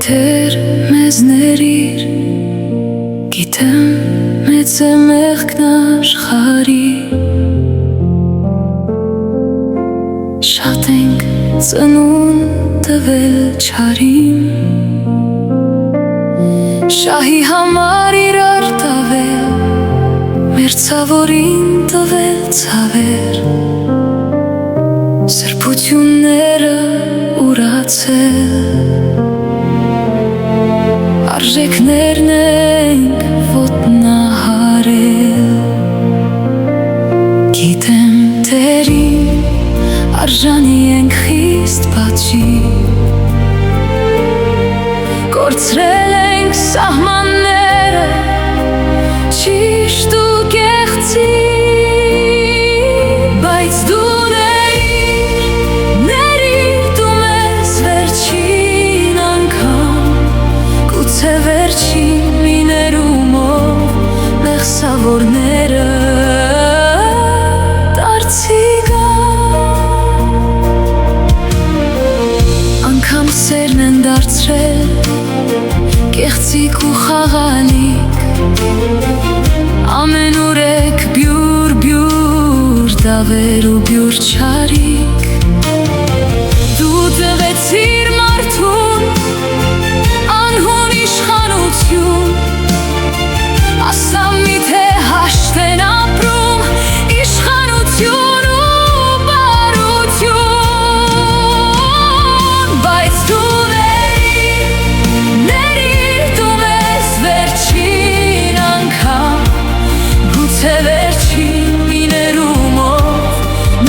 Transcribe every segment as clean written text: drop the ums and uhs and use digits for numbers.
Թեր մեզ ներիր, գիտեմ մեծ է մեղքն աշխարհի, շատ ենք ծնունդ տվել չարին, շահի համար իրար տավել, մեր ցավորին տվել ցավեր, սրբությունները ուրացել, արժեքներն ենք ոտնահարել, գիտեմ Տերին արժանի ենք խիստ պատժի, կորցրել ենք սահմանները ճիշտ ու կեղծի, բայց դու ներիր դու մեզ վերջին անգամ, գուցե վերջին մի ներումով մեղսավորները դարձի գան, անգամ սերն են դարձրել կեղծիկ ու խաղալիք, ամենուր եք բյուր դավեր ու բյուր չարիք, դու տվեցիր մարդուն անհուն իշխանություն, ասա միթե հաշտ են ապրում իշխանություն ու բարություն, բայց դու ներիր դու մեզ վերջին անգամ, գուցե վերջին մի ներումով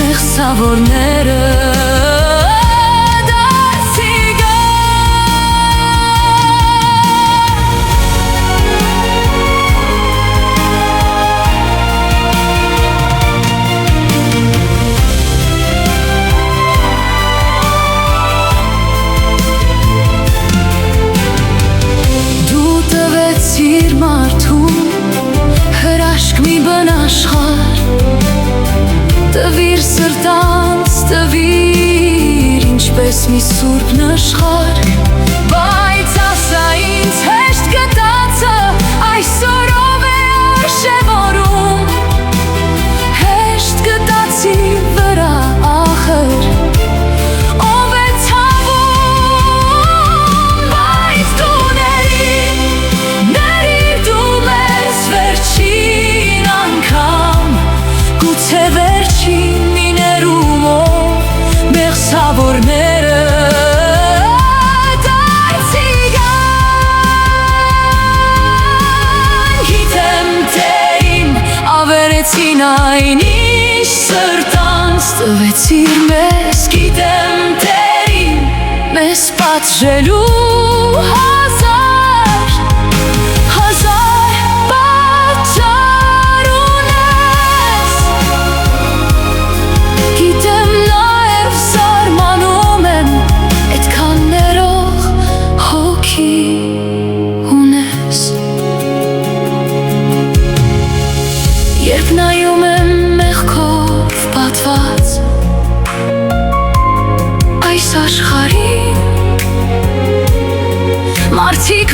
մեղսավորները մի բնաշխար, տվիր սրտանց, տվիր ինչպես մի սուրբ նշխար, բայց ասա ինձ հեշտ գտածը այսօրով է արժևորում, հեշտ գտածի վրա ախր ով է ցավում, բայց դու ներիր դու մեզ վերջին անգամ, գուցե վերջին մի ներումով մեղսավորները դարձի գան, գիտեմ Տերին ավերեցին այն ինչ սրտանց տվեցիր մեզ, գիտեմ Տերին մեզ պատժելու երբ նայում եմ մեղքով պատված այս աշխարհին, մարդիկ